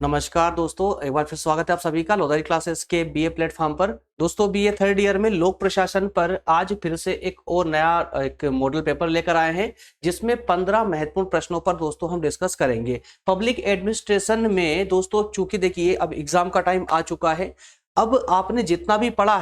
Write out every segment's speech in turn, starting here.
नमस्कार दोस्तों, एक बार फिर स्वागत है आप सभी का लोधारी क्लासेस के बीए प्लेटफॉर्म पर। दोस्तों बीए थर्ड ईयर में लोक प्रशासन पर आज फिर से एक और नया एक मॉडल पेपर लेकर आए हैं, जिसमें 15 महत्वपूर्ण प्रश्नों पर दोस्तों हम डिस्कस करेंगे। पब्लिक एडमिनिस्ट्रेशन में दोस्तों चूंकि देखिए अब एग्जाम का टाइम आ चुका है। अब आपने जितना भी पढ़ा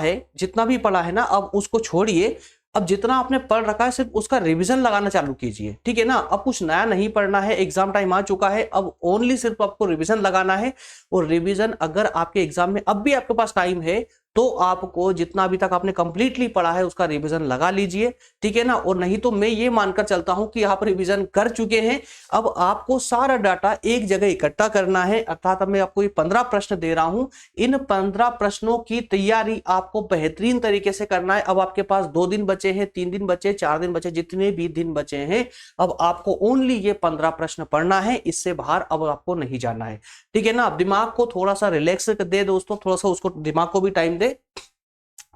है ना, अब उसको छोड़िए। अब जितना आपने पढ़ रखा है सिर्फ उसका रिवीजन लगाना चालू कीजिए, ठीक है ना। अब कुछ नया नहीं पढ़ना है, एग्जाम टाइम आ चुका है, अब ओनली सिर्फ आपको रिवीजन लगाना है। और रिवीजन अगर आपके एग्जाम में अब भी आपके पास टाइम है तो आपको जितना अभी तक आपने कंप्लीटली पढ़ा है उसका रिवीजन लगा लीजिए, ठीक है ना। और नहीं तो मैं ये मानकर चलता हूं कि आप रिवीजन कर चुके हैं, अब आपको सारा डाटा एक जगह इकट्ठा करना है। अर्थात अब मैं आपको ये 15 प्रश्न दे रहा हूं, इन 15 प्रश्नों की तैयारी आपको बेहतरीन तरीके से करना है। अब आपके पास 2 दिन बचे हैं, 3 दिन बचे, 4 दिन बचे, जितने भी दिन बचे हैं, अब आपको ओनली ये 15 प्रश्न पढ़ना है, इससे बाहर अब आपको नहीं जाना है, ठीक है ना। दिमाग को थोड़ा सा रिलैक्स दे दोस्तों, थोड़ा सा उसको दिमाग को भी टाइम दे,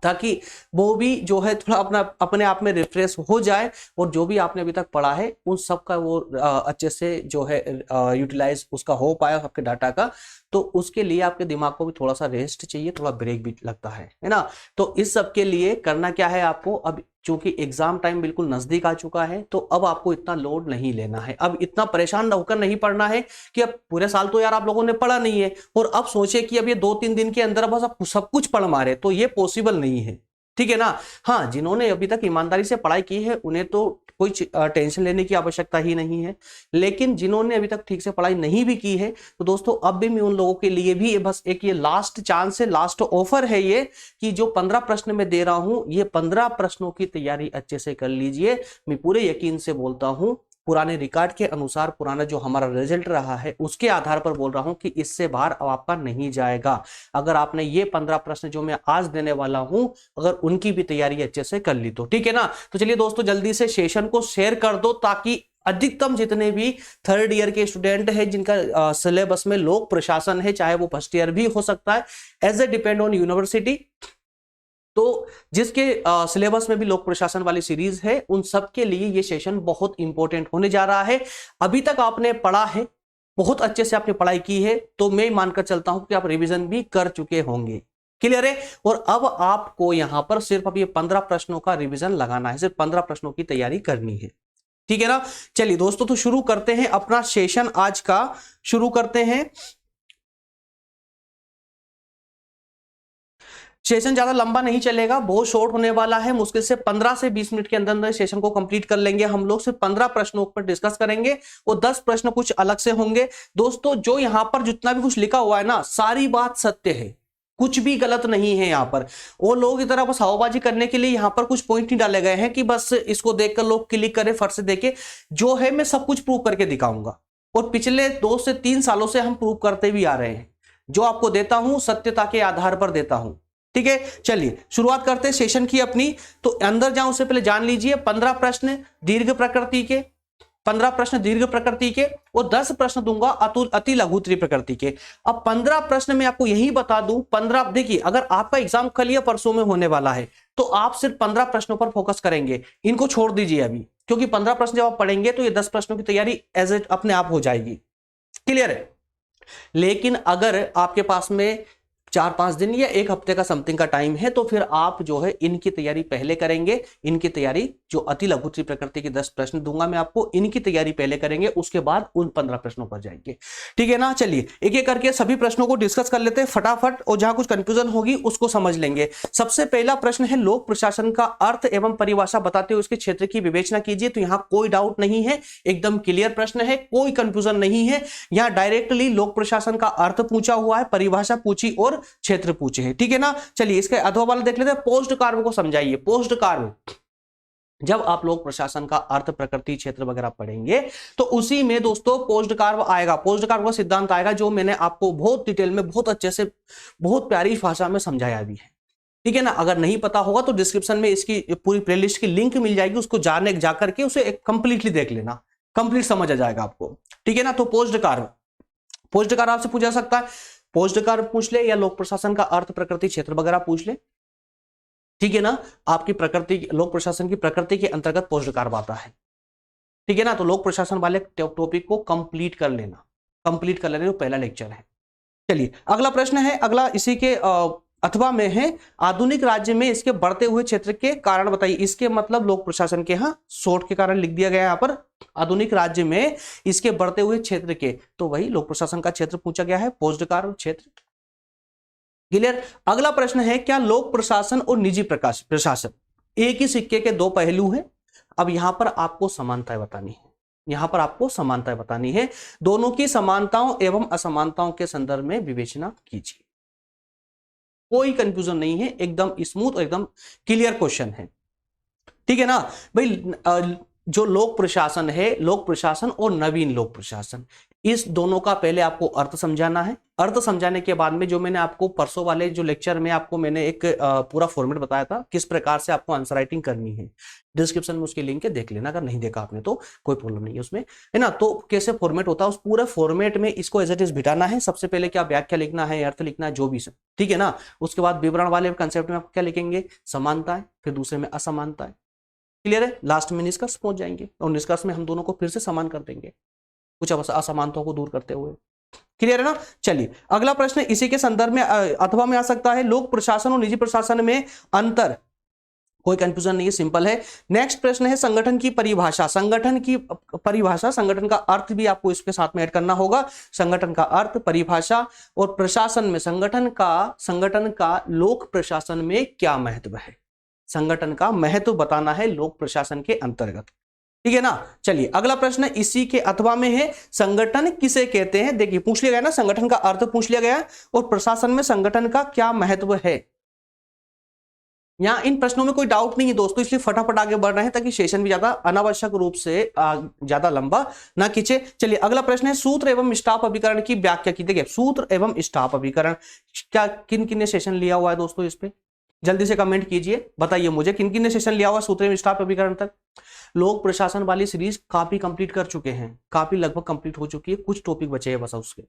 ताकि वो भी जो है थोड़ा अपने आप में रिफ्रेश हो जाए और जो भी आपने अभी तक पढ़ा है उन सब का वो अच्छे से जो है यूटिलाइज उसका हो पाया आपके डाटा का। तो उसके लिए आपके दिमाग को भी थोड़ा सा रेस्ट चाहिए, थोड़ा ब्रेक भी लगता है ना। तो इस सब के लिए करना क्या है आपको, अब चूंकि एग्जाम टाइम बिल्कुल नजदीक आ चुका है तो अब आपको इतना लोड नहीं लेना है, अब इतना परेशान होकर नहीं पढ़ना है कि अब पूरे साल तो यार आप लोगों ने पढ़ा नहीं है और अब सोचे कि अब ये 2-3 दिन के अंदर बस आप सब कुछ पढ़ मारे, तो ये पॉसिबल नहीं है, ठीक है ना। हाँ, जिन्होंने अभी तक ईमानदारी से पढ़ाई की है उन्हें तो कोई टेंशन लेने की आवश्यकता ही नहीं है, लेकिन जिन्होंने अभी तक ठीक से पढ़ाई नहीं भी की है तो दोस्तों अब भी मैं उन लोगों के लिए भी ये बस एक ये लास्ट चांस है, लास्ट ऑफर है ये, कि जो 15 प्रश्न मैं दे रहा हूं ये 15 प्रश्नों की तैयारी अच्छे से कर लीजिए। मैं पूरे यकीन से बोलता हूं, पुराने रिकॉर्ड के अनुसार, पुराना जो हमारा रिजल्ट रहा है उसके आधार पर बोल रहा हूं कि इससे बाहर अब आपका नहीं जाएगा। अगर आपने ये 15 प्रश्न जो मैं आज देने वाला हूं अगर उनकी भी तैयारी अच्छे से कर ली तो, ठीक है ना। तो चलिए दोस्तों जल्दी से सेशन को शेयर कर दो, ताकि अधिकतम जितने भी थर्ड ईयर के स्टूडेंट हैं जिनका सिलेबस में लोक प्रशासन है, चाहे वो फर्स्ट ईयर भी हो सकता है, as a depend on university, तो जिसके सिलेबस में भी लोक प्रशासन वाली सीरीज है उन सब के लिए ये सेशन बहुत इंपॉर्टेंट होने जा रहा है। अभी तक आपने पढ़ा है, बहुत अच्छे से आपने पढ़ाई की है, तो मैं मानकर चलता हूं कि आप रिवीजन भी कर चुके होंगे, क्लियर है। और अब आपको यहां पर सिर्फ अब ये 15 प्रश्नों का रिवीजन लगाना है, सिर्फ 15 प्रश्नों की तैयारी करनी है, ठीक है ना। चलिए दोस्तों तो शुरू करते हैं अपना सेशन, आज का शुरू करते हैं। सेशन ज्यादा लंबा नहीं चलेगा, बहुत शॉर्ट होने वाला है, मुश्किल से 15 से 20 मिनट के अंदर अंदर सेशन को कंप्लीट कर लेंगे हम लोग। सिर्फ 15 प्रश्नों पर डिस्कस करेंगे और 10 प्रश्न कुछ अलग से होंगे। दोस्तों जो यहां पर जितना भी कुछ लिखा हुआ है ना, सारी बात सत्य है, कुछ भी गलत नहीं है यहाँ पर। वो लोग इस तरह बस हवाबाजी करने के लिए यहाँ पर कुछ पॉइंट नहीं डाले गए हैं कि बस इसको देखकर लोग क्लिक करें फट से देखे। जो है मैं सब कुछ प्रूव करके दिखाऊंगा और पिछले 2 से 3 सालों से हम प्रूव करते भी आ रहे हैं। जो आपको देता हूं सत्यता के आधार पर देता हूं, ठीक है। चलिए शुरुआत करते हैं सेशन की अपनी। तो अंदर जाऊं उससे पहले जान लीजिए 15 प्रश्न दीर्घ प्रकृति के, 15 प्रश्न दीर्घ प्रकृति के और 10 प्रश्न दूंगा अति लघुत्री प्रकृति के। अब 15 प्रश्न में आपको यही बता दूं, 15 देखिए अगर आपका एग्जाम कल या परसों में होने वाला है तो आप सिर्फ 15 प्रश्नों पर फोकस करेंगे, इनको छोड़ दीजिए अभी, क्योंकि 15 प्रश्न जब आप पढ़ेंगे तो ये 10 प्रश्नों की तैयारी एज इट अपने आप हो जाएगी, क्लियर है। लेकिन अगर आपके पास में 4-5 दिन या 1 हफ्ते का समथिंग का टाइम है तो फिर आप जो है इनकी तैयारी पहले करेंगे। इनकी तैयारी जो अति लघुत्री प्रकृति के 10 प्रश्न दूंगा मैं आपको, इनकी तैयारी पहले करेंगे, उसके बाद उन 15 प्रश्नों पर जाएंगे, ठीक है ना। चलिए एक एक करके सभी प्रश्नों को डिस्कस कर लेते हैं फटाफट, और जहां कुछ कंफ्यूजन होगी उसको समझ लेंगे। सबसे पहला प्रश्न है लोक प्रशासन का अर्थ एवं परिभाषा बताते हुए उसके क्षेत्र की विवेचना कीजिए। तो यहां कोई डाउट नहीं है, एकदम क्लियर प्रश्न है, कोई कंफ्यूजन नहीं है। यहां डायरेक्टली लोक प्रशासन का अर्थ पूछा हुआ है, परिभाषा पूछी और क्षेत्र पूछे हैं, ठीक है ना। चलिए इसके अधवा वाला देख लेते हैं, पोस्ट कार्य को समझाइए। पोस्ट कार्य, जब आप लोग प्रशासन का अर्थ प्रकृति क्षेत्र वगैरह पढ़ेंगे तो उसी में दोस्तों पोस्ट कार्य आएगा। पोस्ट कार्य का सिद्धांत आएगा जो मैंने आपको बहुत डिटेल में, बहुत अच्छे से, बहुत प्यारी भाषा में समझाया भी है, ठीक है ना। अगर नहीं पता होगा तो डिस्क्रिप्शन में इसकी पूरी प्लेलिस्ट की लिंक मिल जाएगी, उसको जाकर के उसे कंप्लीटली देख लेना, कंप्लीट समझ आ जाएगा आपको, ठीक है ना। तो पोस्ट कार्य आपसे पूछा जा सकता है, पोस्ट कार्य पूछ ले या लोक प्रशासन का अर्थ प्रकृति क्षेत्र वगैरह पूछ ले, ठीक है ना। आपकी प्रकृति, लोक प्रशासन की प्रकृति के अंतर्गत पोस्ट कार्य आता है, ठीक है ना। तो लोक प्रशासन वाले टॉपिक को कंप्लीट कर लेना, जो पहला लेक्चर है, चलिए अगला प्रश्न है, अगला इसी के अथवा में है, आधुनिक राज्य में इसके बढ़ते हुए क्षेत्र के कारण बताइए। इसके मतलब लोक प्रशासन के, हाँ शॉर्ट के कारण लिख दिया गया है यहाँ पर, आधुनिक राज्य में इसके बढ़ते हुए क्षेत्र के, तो वही लोक प्रशासन का क्षेत्र पूछा गया है, पोस्टकार क्षेत्र। क्लियर। अगला प्रश्न है, क्या लोक प्रशासन और निजी प्रशासन एक ही सिक्के के दो पहलू हैं? अब यहां पर आपको समानताएं बतानी है, यहां पर आपको समानताएं बतानी है, दोनों की समानताओं एवं असमानताओं के संदर्भ में विवेचना कीजिए। कोई कंफ्यूजन नहीं है, एकदम स्मूथ और एकदम क्लियर क्वेश्चन है, ठीक है ना भाई। जो लोक प्रशासन है, लोक प्रशासन और नवीन लोक प्रशासन, इस दोनों का पहले आपको अर्थ समझाना है। अर्थ समझाने के बाद में जो मैंने आपको परसों वाले जो लेक्चर में आपको मैंने एक पूरा फॉर्मेट बताया था किस प्रकार से आपको आंसर राइटिंग करनी है, डिस्क्रिप्शन में उसकी लिंक है, देख लेना, अगर नहीं देखा आपने तो कोई प्रॉब्लम नहीं है उसमें, है ना। तो कैसे फॉर्मेट होता है, उस पूरे फॉर्मेट में इसको एज इट इज बिठाना है। सबसे पहले क्या व्याख्या लिखना है, अर्थ लिखना है, जो भी, ठीक है ना। उसके बाद विवरण वाले कंसेप्ट में आप क्या लिखेंगे, समानताएं, फिर दूसरे में असमानताएं। क्लियर है। लास्ट में निष्कर्ष पहुंच जाएंगे और निष्कर्ष में हम दोनों को फिर से समान कर देंगे, कुछ असमानताओं को दूर करते हुए। क्लियर है ना। चलिए अगला प्रश्न इसी के संदर्भ में अथवा में आ सकता है, लोक प्रशासन और निजी प्रशासन में अंतर, कोई कंफ्यूजन नहीं है, सिंपल है। नेक्स्ट प्रश्न है, संगठन की परिभाषा, संगठन की परिभाषा, संगठन का अर्थ भी आपको इसके साथ में ऐड करना होगा। संगठन का अर्थ, परिभाषा, और प्रशासन में संगठन का लोक प्रशासन में क्या महत्व है, संगठन का महत्व बताना है लोक प्रशासन के अंतर्गत, ठीक है ना। चलिए अगला प्रश्न इसी के अथवा में है, संगठन किसे कहते हैं। देखिए पूछ लिया गया ना, संगठन का अर्थ पूछ लिया गया और प्रशासन में संगठन का क्या महत्व है। यहां इन प्रश्नों में कोई डाउट नहीं है दोस्तों, इसलिए फटाफट आगे बढ़ रहे हैं ताकि सेशन भी ज्यादा अनावश्यक रूप से ज्यादा लंबा ना खींचे। चलिए अगला प्रश्न है, सूत्र एवं स्टाफ अभिकरण की व्याख्या की। देखिए सूत्र एवं स्टाफ अभिकरण क्या, किन किन ने सेशन लिया हुआ है दोस्तों, इस पे जल्दी से कमेंट कीजिए, बताइए मुझे किन किन ने सेशन लिया हुआ सूत्र एवं स्टाफ अभिकरण तक। लोक प्रशासन वाली सीरीज काफी कंप्लीट कर चुके हैं, काफी लगभग कंप्लीट हो चुकी है, कुछ टॉपिक बचे हैं बस उसके, है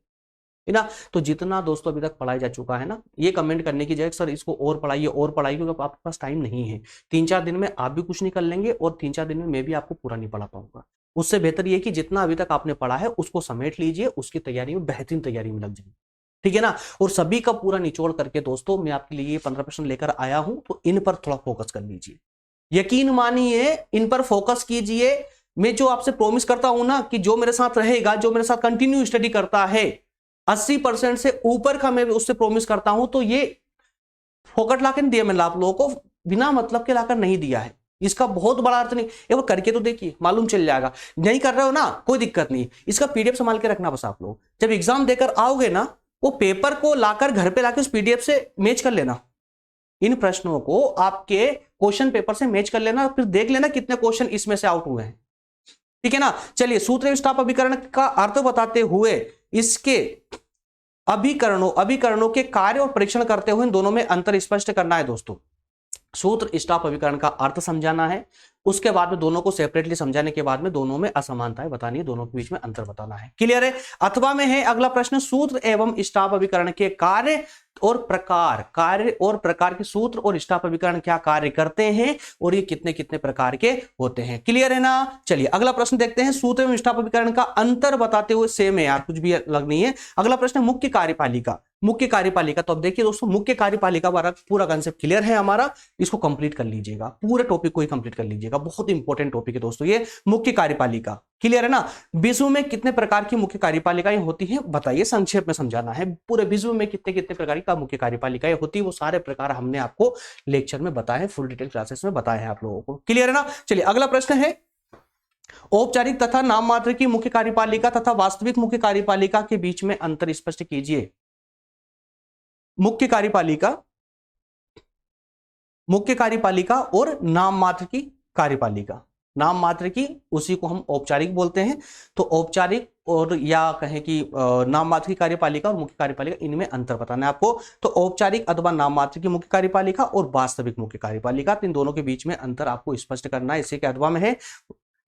ना। तो जितना दोस्तों अभी तक पढ़ाया जा चुका है ना, ये कमेंट करने की जगह सर इसको और पढ़ाइए, क्योंकि आपके पास टाइम नहीं है। 3-4 दिन में आप भी कुछ नहीं कर लेंगे और 3-4 दिन में मैं भी आपको पूरा नहीं पढ़ा पाऊंगा। उससे बेहतर ये कि जितना अभी तक आपने पढ़ा है उसको समेट लीजिए, उसकी तैयारी में बेहतरीन तैयारी में लग जाइए, ठीक है ना। और सभी का पूरा निचोड़ करके दोस्तों मैं आपके लिए ये 15 प्रश्न लेकर आया हूं, तो इन पर थोड़ा फोकस कर लीजिए, यकीन मानिए इन पर फोकस कीजिए। मैं जो आपसे प्रॉमिस करता हूं ना कि जो मेरे साथ रहेगा, जो मेरे साथ कंटिन्यू स्टडी करता है, 80% से ऊपर का मैं उससे प्रॉमिस करता हूं, तो ये फोकट लाकर नहीं दिया मैंने आप लोगों को, बिना मतलब के लाकर नहीं दिया है। इसका बहुत बड़ा अर्थ नहीं, ये वो करके तो देखिए, मालूम चल जाएगा। नहीं कर रहे हो ना, कोई दिक्कत नहीं, इसका पीडीएफ संभाल के रखना बस। आप लोग जब एग्जाम देकर आओगे ना, वो पेपर को लाकर घर पे लाकर उस पीडीएफ से मैच कर लेना, इन प्रश्नों को आपके क्वेश्चन पेपर से मैच कर लेना, फिर देख लेना कितने क्वेश्चन इसमें से आउट हुए हैं, ठीक है ना। चलिए सूत्र स्टाफ अभिकरण का अर्थ बताते हुए इसके अभिकरणों के कार्य और परीक्षण करते हुए इन दोनों में अंतर स्पष्ट करना है दोस्तों। सूत्र स्टाफ अभिकरण का अर्थ समझाना है, उसके बाद में दोनों को सेपरेटली समझाने के बाद में दोनों में असमानताएं बतानी है, दोनों के बीच में अंतर बताना है। क्लियर है। अथवा में है अगला प्रश्न, सूत्र एवं स्टाफ अभिकरण के कार्य और प्रकार के सूत्र और स्टाफ अभिकरण क्या कार्य करते हैं और ये कितने कितने प्रकार के होते हैं। क्लियर है ना। चलिए अगला प्रश्न देखते हैं, सूत्र एवं स्टाफ अभिकरण का अंतर बताते हुए, सेम है यार, कुछ भी अलग नहीं है। अगला प्रश्न, मुख्य कार्यपालिका। मुख्य कार्यपालिका, तो अब देखिए दोस्तों, मुख्य कार्यपालिका वाला पूरा कंसेप्ट क्लियर है हमारा, इसको कंप्लीट कर लीजिएगा, पूरे टॉपिक को ही कंप्लीट कर लीजिएगा, बहुत इंपॉर्टेंट टॉपिक है दोस्तों ये मुख्य कार्यपालिका। क्लियर है ना। विश्व में कितने प्रकार की मुख्य कार्यपालिकाएं होती हैं बताइए, संक्षेप में समझाना है। पूरे विश्व में कितने कितने प्रकार का मुख्य कार्यपालिकाएं होती है, वो सारे प्रकार हमने आपको लेक्चर में बताए, फुल डिटेल क्लासेस में बताए हैं आप लोगों को। क्लियर है ना। चलिए अगला प्रश्न है, औपचारिक तथा नाम मात्र की मुख्य कार्यपालिका तथा वास्तविक मुख्य कार्यपालिका के बीच में अंतर स्पष्ट कीजिए। मुख्य कार्यपालिका और नाम मात्र की कार्यपालिका, नाम मात्र की उसी को हम औपचारिक बोलते हैं। तो औपचारिक और या कहें कि नाम मात्र की कार्यपालिका और मुख्य कार्यपालिका, इनमें अंतर बताना है आपको। तो औपचारिक अथवा नाम मात्र की मुख्य कार्यपालिका और वास्तविक मुख्य कार्यपालिका, इन दोनों के बीच में अंतर आपको स्पष्ट करना है। इसी के अथवा में है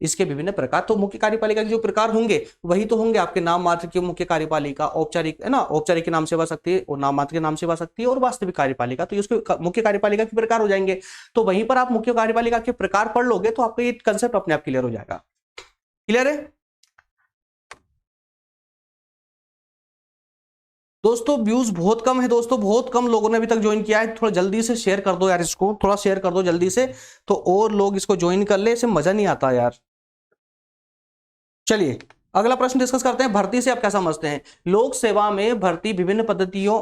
इसके विभिन्न प्रकार। तो मुख्य कार्यपालिका के जो प्रकार होंगे वही तो होंगे आपके नाम मात्र की मुख्य कार्यपालिका, औपचारिक है ना, औपचारिक के नाम से बा सकती है और नाम मात्र के नाम से बा सकती है, और वास्तविक कार्यपालिका, तो उसके मुख्य कार्यपालिका के प्रकार हो जाएंगे। तो वहीं पर आप मुख्य कार्यपालिका के प्रकार पढ़ लोगे तो आपको ये कंसेप्ट अपने आप क्लियर हो जाएगा। क्लियर है। दोस्तों व्यूज बहुत कम है दोस्तों, बहुत कम लोगों ने अभी तक ज्वाइन किया है। थोड़ा जल्दी से शेयर कर दो यार, इसको थोड़ा शेयर कर दो जल्दी से, तो और लोग इसको ज्वाइन कर ले, इसे मजा नहीं आता यार। चलिए अगला प्रश्न डिस्कस करते हैं, भर्ती से आप क्या समझते हैं। लोक सेवा में भर्ती विभिन्न पद्धतियों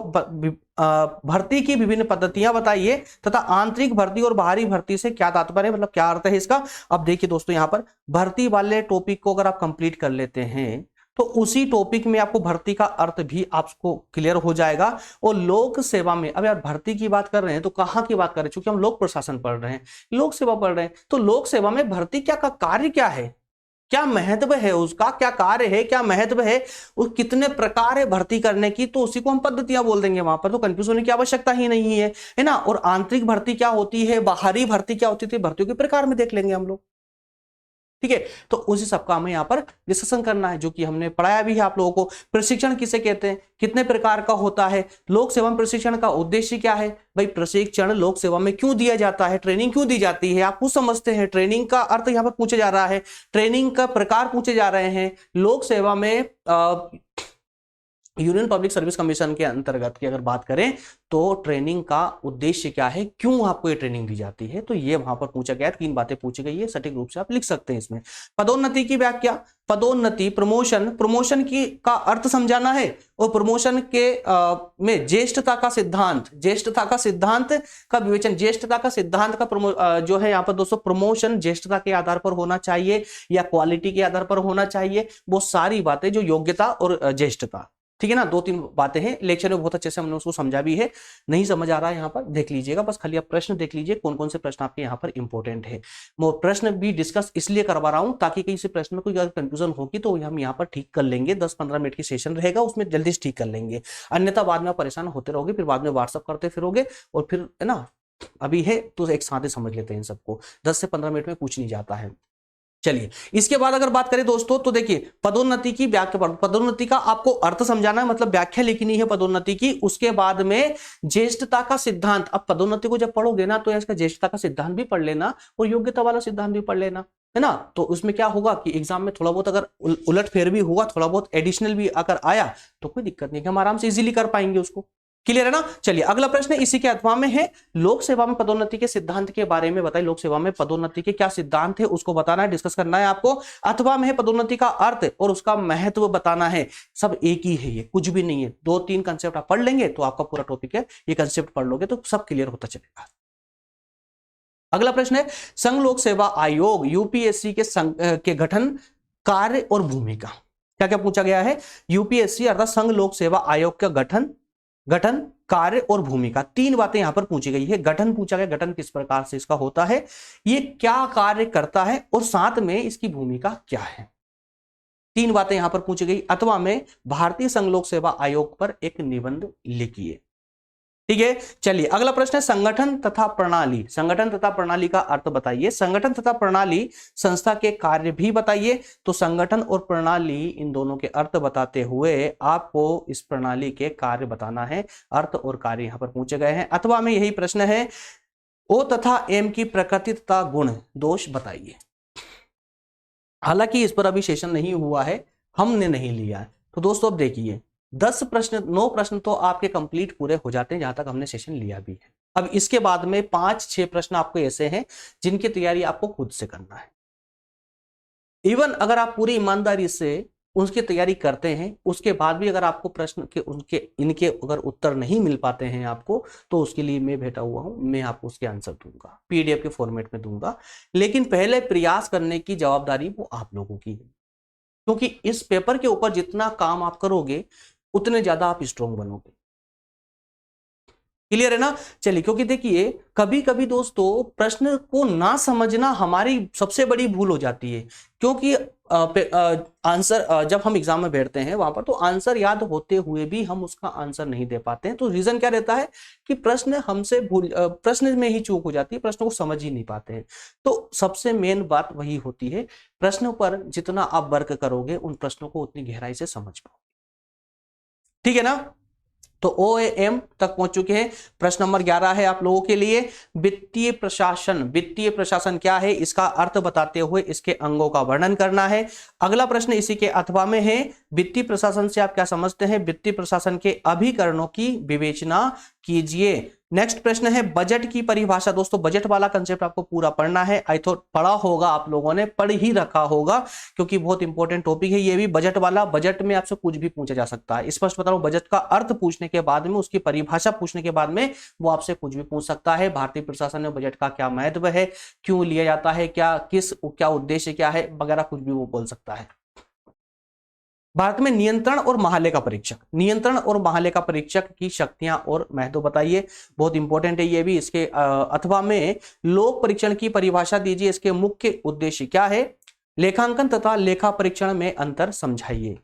भर्ती की विभिन्न पद्धतियां बताइए तथा आंतरिक भर्ती और बाहरी भर्ती से क्या तात्पर्य, मतलब क्या अर्थ है इसका। अब देखिए दोस्तों, यहां पर भर्ती वाले टॉपिक को अगर आप कंप्लीट कर लेते हैं तो उसी टॉपिक में आपको भर्ती का अर्थ भी आपको क्लियर हो जाएगा। और लोक सेवा में, अब यार भर्ती की बात कर रहे हैं तो कहां की बात कर रहे हैं, क्योंकि हम लोक प्रशासन पढ़ रहे हैं, लोक सेवा पढ़ रहे हैं, तो लोक सेवा में भर्ती क्या का कार्य क्या है, क्या महत्व है उसका, क्या कार्य है, क्या महत्व है, वो कितने प्रकार है भर्ती करने की, तो उसी को हम पद्धतियां बोल देंगे। वहां पर तो कंफ्यूज होने की आवश्यकता ही नहीं है ना। और आंतरिक भर्ती क्या होती है, बाहरी भर्ती क्या होती थी, भर्तियों के प्रकार में देख लेंगे हम लोग। ठीक है, तो उसी सबका हमें यहाँ पर डिस्कशन करना है, जो कि हमने पढ़ाया भी है आप लोगों को। प्रशिक्षण किसे कहते हैं, कितने प्रकार का होता है, लोक सेवा में प्रशिक्षण का उद्देश्य क्या है, भाई प्रशिक्षण लोक सेवा में क्यों दिया जाता है, ट्रेनिंग क्यों दी जाती है, आप कुछ समझते हैं। ट्रेनिंग का अर्थ यहाँ पर पूछे जा रहा है, ट्रेनिंग का प्रकार पूछे जा रहे हैं। लोक सेवा में यूनियन पब्लिक सर्विस कमीशन के अंतर्गत की अगर बात करें तो ट्रेनिंग का उद्देश्य क्या है, क्यों आपको ये ट्रेनिंग दी जाती है, तो ये वहां पर पूछा गया है। 3 बातें पूछी गई है, सटीक रूप से आप लिख सकते हैं इसमें। पदोन्नति की व्याख्या, पदोन्नति प्रमोशन, प्रमोशन की का अर्थ समझाना है। और प्रमोशन के में ज्येष्ठता का सिद्धांत, ज्येष्ठता का सिद्धांत का विवेचन, ज्येष्ठता का सिद्धांत का जो है यहाँ पर दोस्तों, प्रमोशन ज्येष्ठता के आधार पर होना चाहिए या क्वालिटी के आधार पर होना चाहिए, वो सारी बातें जो योग्यता और ज्येष्ठता, ठीक है ना। 2-3 बातें हैं, लेक्चर में बहुत अच्छे से हमने उसको समझा भी है। नहीं समझ आ रहा है यहाँ पर देख लीजिएगा, बस खाली आप प्रश्न देख लीजिए कौन कौन से प्रश्न आपके यहाँ पर इंपॉर्टेंट है। मैं प्रश्न भी डिस्कस इसलिए करवा रहा हूँ ताकि कहीं से प्रश्न में कोई अगर कंफ्यूजन होगी तो हम यहाँ पर ठीक कर लेंगे। 10-15 मिनट की सेशन रहेगा, उसमें जल्दी से ठीक कर लेंगे, अन्यथा बाद में आप परेशान होते रहोगे, फिर बाद में व्हाट्सअप करते फिरोगे, और फिर है ना, अभी है तो एक साथ ही समझ लेते हैं इन सबको, 10 से 15 मिनट में कुछ नहीं जाता है। चलिए इसके बाद अगर बात करें दोस्तों तो देखिए पदोन्नति की व्याख्या, पदोन्नति का आपको अर्थ समझाना है, मतलब व्याख्या लिखनी है पदोन्नति की। उसके बाद में ज्येष्ठता का सिद्धांत, अब पदोन्नति को जब पढ़ोगे ना तो इसका ज्येष्ठता का सिद्धांत भी पढ़ लेना और योग्यता वाला सिद्धांत भी पढ़ लेना, है ना। तो उसमें क्या होगा कि एग्जाम में थोड़ा बहुत अगर उलट फेर भी हुआ, थोड़ा बहुत एडिशनल भी अगर आया तो कोई दिक्कत नहीं, हम आराम से इजीली कर पाएंगे उसको। क्लियर है ना। चलिए अगला प्रश्न इसी के अथवा में है, लोक सेवा में पदोन्नति के सिद्धांत के बारे में बताइए। लोक सेवा में पदोन्नति के क्या सिद्धांत है उसको बताना है, डिस्कस करना है आपको। अथवा में है पदोन्नति का अर्थ और उसका महत्व बताना है। सब एक ही है, ये कुछ भी नहीं है। 2-3 कंसेप्ट आप पढ़ लेंगे तो आपका पूरा टॉपिक है, ये कंसेप्ट पढ़ लोगे तो सब क्लियर होता चलेगा। अगला प्रश्न है, संघ लोक सेवा आयोग यूपीएससी के गठन, कार्य और भूमिका। क्या क्या पूछा गया है, यूपीएससी अर्थात संघ लोक सेवा आयोग का गठन, कार्य और भूमिका, 3 बातें यहां पर पूछी गई है। गठन पूछा गया, गठन किस प्रकार से इसका होता है, ये क्या कार्य करता है, और साथ में इसकी भूमिका क्या है। 3 बातें यहां पर पूछी गई। अथवा में भारतीय संघ लोक सेवा आयोग पर एक निबंध लिखिए। ठीक है, चलिए अगला प्रश्न है, संगठन तथा प्रणाली। संगठन तथा प्रणाली का अर्थ बताइए। संगठन तथा प्रणाली संस्था के कार्य भी बताइए। तो संगठन और प्रणाली इन दोनों के अर्थ बताते हुए आपको इस प्रणाली के कार्य बताना है। अर्थ और कार्य यहां पर पूछे गए हैं। अथवा में यही प्रश्न है, ओ तथा एम की प्रकृति तथा गुण दोष बताइए। हालांकि इस पर अभी सेशन नहीं हुआ है, हमने नहीं लिया है। तो दोस्तों अब देखिए 9 प्रश्न तो आपके कंप्लीट पूरे हो जाते हैं जहां तक हमने सेशन लिया भी है। अब इसके बाद में 5-6 प्रश्न आपको ऐसे हैं जिनकी तैयारी आपको खुद से करना है। इवन अगर आप पूरी ईमानदारी से उसकी तैयारी करते हैं, उसके बाद भी अगर आपको प्रश्न के इनके अगर उत्तर नहीं मिल पाते हैं आपको, तो उसके लिए मैं बैठा हुआ हूं, मैं आपको उसके आंसर दूंगा, पीडीएफ के फॉर्मेट में दूंगा। लेकिन पहले प्रयास करने की जवाबदारी वो आप लोगों की है, क्योंकि इस पेपर के ऊपर जितना काम आप करोगे उतने ज्यादा आप स्ट्रॉन्ग बनोगे। क्लियर है ना। चलिए, क्योंकि देखिए कभी कभी दोस्तों प्रश्न को ना समझना हमारी सबसे बड़ी भूल हो जाती है, क्योंकि आंसर जब हम एग्जाम में बैठते हैं वहां पर तो आंसर याद होते हुए भी हम उसका आंसर नहीं दे पाते हैं। तो रीजन क्या रहता है कि प्रश्न हमसे प्रश्न में ही चूक हो जाती है, प्रश्न को समझ ही नहीं पाते हैं। तो सबसे मेन बात वही होती है, प्रश्नों पर जितना आप वर्क करोगे उन प्रश्नों को उतनी गहराई से समझ पाओगे। ठीक है ना। तो OAM तक पहुंच चुके हैं। प्रश्न नंबर 11 है आप लोगों के लिए, वित्तीय प्रशासन। वित्तीय प्रशासन क्या है, इसका अर्थ बताते हुए इसके अंगों का वर्णन करना है। अगला प्रश्न इसी के अथवा में है, वित्तीय प्रशासन से आप क्या समझते हैं, वित्तीय प्रशासन के अभिकरणों की विवेचना कीजिए। नेक्स्ट प्रश्न है बजट की परिभाषा। दोस्तों बजट वाला कंसेप्ट आपको पूरा पढ़ना है। आई थॉट पढ़ा होगा, आप लोगों ने पढ़ ही रखा होगा, क्योंकि बहुत इंपॉर्टेंट टॉपिक है ये भी बजट वाला। बजट में आपसे कुछ भी पूछा जा सकता है, स्पष्ट बता रहा हूं, बजट का अर्थ पूछने के बाद में, उसकी परिभाषा पूछने के बाद में वो आपसे कुछ भी पूछ सकता है। भारतीय प्रशासन में बजट का क्या महत्व है, क्यों लिया जाता है, क्या उद्देश्य क्या है वगैरह, कुछ भी वो बोल सकता है। भारत में नियंत्रण और महालेखा परीक्षक, नियंत्रण और महालेखा परीक्षक की शक्तियां और महत्व बताइए, बहुत इंपॉर्टेंट है ये भी। इसके अथवा में लोक परीक्षण की परिभाषा दीजिए, इसके मुख्य उद्देश्य क्या है, लेखांकन तथा लेखा परीक्षण में अंतर समझाइए।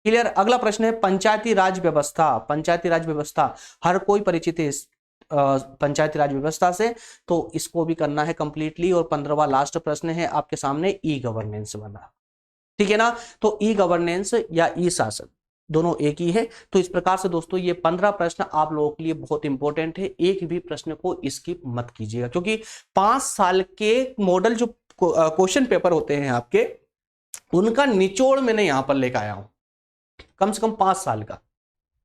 क्लियर। अगला प्रश्न है पंचायती राज व्यवस्था। पंचायती राज व्यवस्था हर कोई परिचित है पंचायती राज व्यवस्था से, तो इसको भी करना है कंप्लीटली। और 15वां लास्ट प्रश्न है आपके सामने, ई गवर्नेंस वाला, ठीक है ना। तो ई गवर्नेंस या ई शासन दोनों एक ही है। तो इस प्रकार से दोस्तों ये 15 प्रश्न आप लोगों के लिए बहुत इंपॉर्टेंट है, एक भी प्रश्न को स्किप मत कीजिएगा, क्योंकि 5 साल के मॉडल जो क्वेश्चन पेपर होते हैं आपके, उनका निचोड़ मैंने यहां पर लेकर आया हूं, कम से कम 5 साल का।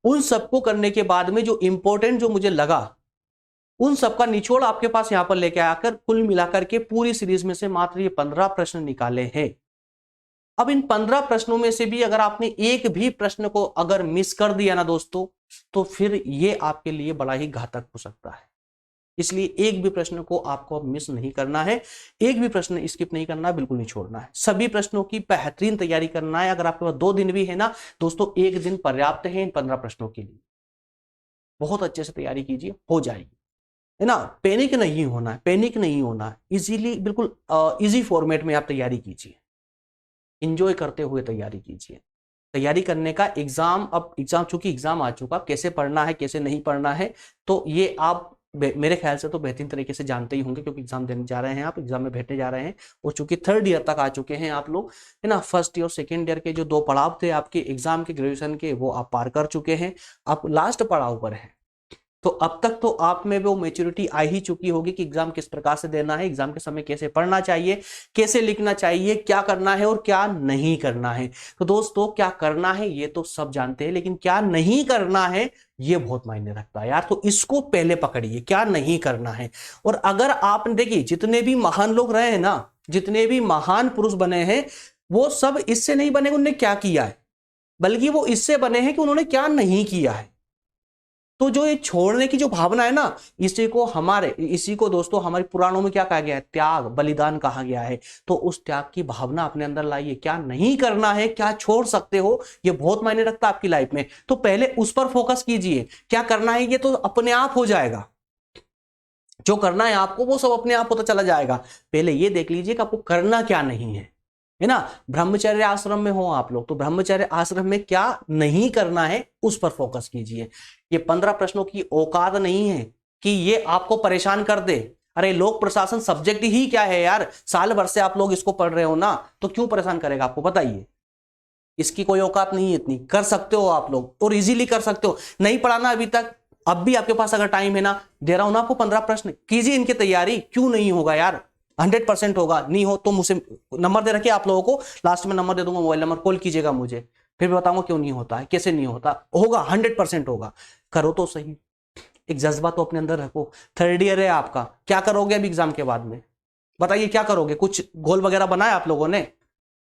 उन सबको करने के बाद में जो इंपॉर्टेंट जो मुझे लगा, उन सबका निचोड़ आपके पास यहां पर लेके आकर कुल मिलाकर के पूरी सीरीज में से मात्र ये 15 प्रश्न निकाले हैं। अब इन 15 प्रश्नों में से भी अगर आपने एक भी प्रश्न को अगर मिस कर दिया ना दोस्तों, तो फिर ये आपके लिए बड़ा ही घातक हो सकता है। इसलिए एक भी प्रश्न को आपको मिस नहीं करना है, एक भी प्रश्न स्किप नहीं करना, बिल्कुल नहीं छोड़ना है। सभी प्रश्नों की बेहतरीन तैयारी करना है। अगर आपके पास 2 दिन भी है ना दोस्तों, 1 दिन पर्याप्त है इन 15 प्रश्नों के लिए। बहुत अच्छे से तैयारी कीजिए, हो जाएगी, है ना। पैनिक नहीं होना है, पैनिक नहीं होना है, इजीली बिल्कुल इजी फॉर्मेट में आप तैयारी कीजिए, इंजॉय करते हुए तैयारी कीजिए। तैयारी करने का एग्जाम, अब एग्जाम चूंकि एग्जाम आ चुका, कैसे पढ़ना है कैसे नहीं पढ़ना है तो ये आप मेरे ख्याल से तो बेहतरीन तरीके से जानते ही होंगे, क्योंकि एग्जाम देने जा रहे हैं आप, एग्जाम में बैठने जा रहे हैं। और चूंकि 3rd ईयर तक आ चुके हैं आप लोग, है ना। 1st ईयर 2nd ईयर के जो 2 पड़ाव थे आपके एग्जाम के, ग्रेजुएशन के, वो आप पार कर चुके हैं, आप लास्ट पड़ाव पर हैं। तो अब तक तो आप में वो मेच्योरिटी आ ही चुकी होगी कि एग्जाम किस प्रकार से देना है, एग्जाम के समय कैसे पढ़ना चाहिए, कैसे लिखना चाहिए, क्या करना है और क्या नहीं करना है। तो दोस्तों क्या करना है ये तो सब जानते हैं, लेकिन क्या नहीं करना है ये बहुत मायने रखता है यार। तो इसको पहले पकड़िए, क्या नहीं करना है। और अगर आपने देखिए जितने भी महान लोग रहे हैं ना, जितने भी महान पुरुष बने हैं, वो सब इससे नहीं बने उन्होंने क्या किया है, बल्कि वो इससे बने हैं कि उन्होंने क्या नहीं किया है। तो जो ये छोड़ने की जो भावना है ना, इसी को दोस्तों हमारे पुराणों में क्या कहा गया है, त्याग, बलिदान कहा गया है। तो उस त्याग की भावना अपने अंदर लाइए। क्या नहीं करना है, क्या छोड़ सकते हो, ये बहुत मायने रखता है आपकी लाइफ में। तो पहले उस पर फोकस कीजिए, क्या करना है ये तो अपने आप हो जाएगा। जो करना है आपको वो सब अपने आप होता चला जाएगा। पहले ये देख लीजिए कि आपको करना क्या नहीं है ना। ब्रह्मचर्य आश्रम में हो आप लोग, तो ब्रह्मचर्य आश्रम में क्या नहीं करना है उस पर फोकस कीजिए। ये 15 प्रश्नों की औकात नहीं है कि ये आपको परेशान कर दे। अरे लोक प्रशासन सब्जेक्ट ही क्या है यार, साल भर से आप लोग इसको पढ़ रहे हो ना, तो क्यों परेशान करेगा आपको, बताइए। इसकी कोई औकात नहीं है इतनी, कर सकते हो आप लोग और इजीली कर सकते हो। नहीं पढ़ाना अभी तक, अब भी आपके पास अगर टाइम है ना, दे रहा हूं ना आपको 15 प्रश्न, कीजिए इनकी तैयारी। क्यों नहीं होगा यार, 100% होगा। नहीं हो तो मुझसे नंबर दे रखिए आप लोगों को, लास्ट में नंबर दे दूंगा, मोबाइल नंबर, कॉल कीजिएगा मुझे, फिर बताऊंगा क्यों नहीं होता है, कैसे नहीं होता। होगा, 100% होगा। करो तो सही, एक जज्बा तो अपने अंदर रखो। 3rd ईयर है आपका, क्या करोगे अभी एग्जाम के बाद में, बताइए क्या करोगे। कुछ गोल वगैरह बनाया आप लोगों ने।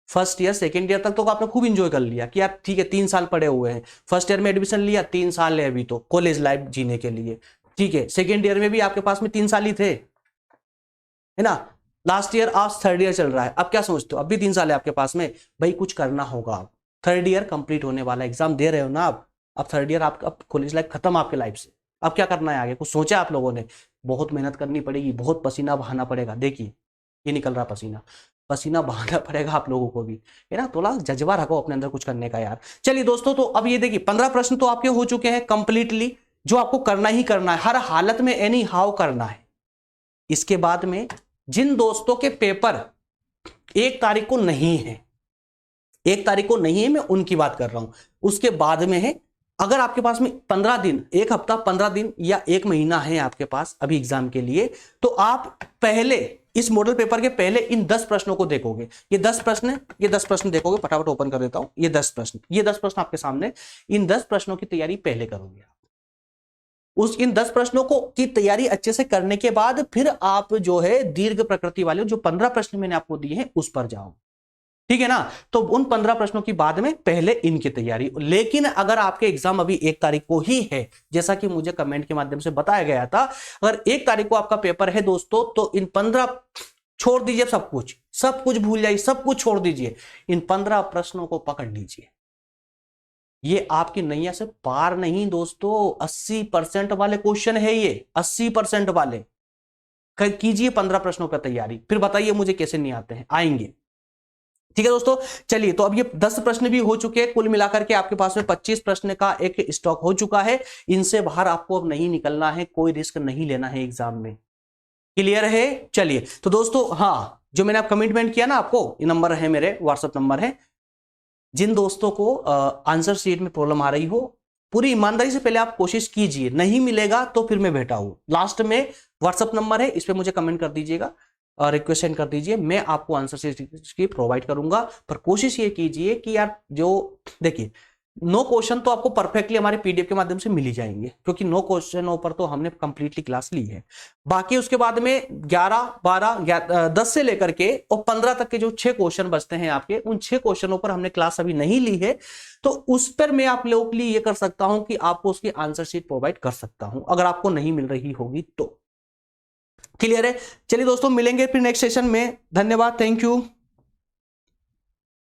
1st ईयर 2nd ईयर तक तो आपने खूब इंजॉय कर लिया कि यार ठीक है 3 साल पड़े हुए हैं। 1st ईयर में एडमिशन लिया, 3 साल है अभी तो कॉलेज लाइफ जीने के लिए, ठीक है। 2nd ईयर में भी आपके पास में 3 साल ही थे, है ना। लास्ट ईयर आज 3rd ईयर चल रहा है, अब क्या सोचते हो, अब भी 3 साल है आपके पास में। भाई कुछ करना होगा। अब 3rd ईयर कंप्लीट होने वाला, एग्जाम दे रहे हो ना आप, अब 3rd ईयर आपका, अब कॉलेज लाइफ खत्म आपके लाइफ से। अब क्या करना है आगे, कुछ सोचा आप लोगों ने। बहुत मेहनत करनी पड़ेगी, बहुत पसीना बहाना पड़ेगा। देखिए ये निकल रहा पसीना, पसीना बहाना पड़ेगा आप लोगों को भी, है ना। थोड़ा जज्बा रखो अपने अंदर कुछ करने का यार। चलिए दोस्तों, तो अब ये देखिए 15 प्रश्न तो आपके हो चुके हैं कंप्लीटली, जो आपको करना ही करना है, हर हालत में एनी हाउ करना है। इसके बाद में जिन दोस्तों के पेपर 1 तारीख को नहीं है, 1 तारीख को नहीं है, मैं उनकी बात कर रहा हूं। उसके बाद में है अगर आपके पास में 15 दिन, एक हफ्ता, 15 दिन या एक महीना है आपके पास अभी एग्जाम के लिए, तो आप पहले इस मॉडल पेपर के पहले इन 10 प्रश्नों को देखोगे। ये 10 प्रश्न देखोगे, फटाफट ओपन कर देता हूं। ये 10 प्रश्न आपके सामने, इन 10 प्रश्नों की तैयारी पहले करोगे आप। इन 10 प्रश्नों को की तैयारी अच्छे से करने के बाद फिर आप जो है दीर्घ प्रकृति वाले जो 15 प्रश्न मैंने आपको दिए हैं उस पर जाओ, ठीक है ना। तो उन 15 प्रश्नों की बाद में पहले इनकी तैयारी। लेकिन अगर आपके एग्जाम अभी 1 तारीख को ही है, जैसा कि मुझे कमेंट के माध्यम से बताया गया था, अगर 1 तारीख को आपका पेपर है दोस्तों, तो इन 15 छोड़ दीजिए, सब कुछ भूल जाइए, सब कुछ छोड़ दीजिए, इन 15 प्रश्नों को पकड़ लीजिए। ये आपकी नैया से पार नहीं दोस्तों, 80% वाले क्वेश्चन है ये, 80% वाले। कीजिए 15 प्रश्नों पर तैयारी, फिर बताइए मुझे कैसे नहीं आते हैं, आएंगे। ठीक है दोस्तों, चलिए, तो अब ये 10 प्रश्न भी हो चुके हैं, कुल मिलाकर के आपके पास में 25 प्रश्न का एक स्टॉक हो चुका है। इनसे बाहर आपको अब नहीं निकलना है, कोई रिस्क नहीं लेना है एग्जाम में। क्लियर है? चलिए, तो दोस्तों, हाँ, जो मैंने आप कमिटमेंट किया ना आपको, ये नंबर है मेरे, व्हाट्सएप नंबर है। जिन दोस्तों को आंसर शीट में प्रॉब्लम आ रही हो, पूरी ईमानदारी से पहले आप कोशिश कीजिए, नहीं मिलेगा तो फिर मैं बैठा हूं। लास्ट में व्हाट्सएप नंबर है, इस पे मुझे कमेंट कर दीजिएगा और रिक्वेस्ट सेंड कर दीजिए, मैं आपको आंसर शीट की प्रोवाइड करूंगा। पर कोशिश ये कीजिए कि यार, जो देखिए, 9 क्वेश्चन तो आपको परफेक्टली हमारे पीडीएफ के माध्यम से मिल ही जाएंगे, क्योंकि 9 क्वेश्चनों पर तो हमने कंप्लीटली क्लास ली है। बाकी उसके बाद में 11, 12, 10 से लेकर के और 15 तक के जो 6 क्वेश्चन बचते हैं आपके, उन 6 क्वेश्चनों पर हमने क्लास अभी नहीं ली है, तो उस पर मैं आप लोगों के लिए ये कर सकता हूं कि आपको उसकी आंसर शीट प्रोवाइड कर सकता हूं, अगर आपको नहीं मिल रही होगी तो। क्लियर है? चलिए दोस्तों, मिलेंगे फिर नेक्स्ट सेशन में। धन्यवाद, थैंक यू।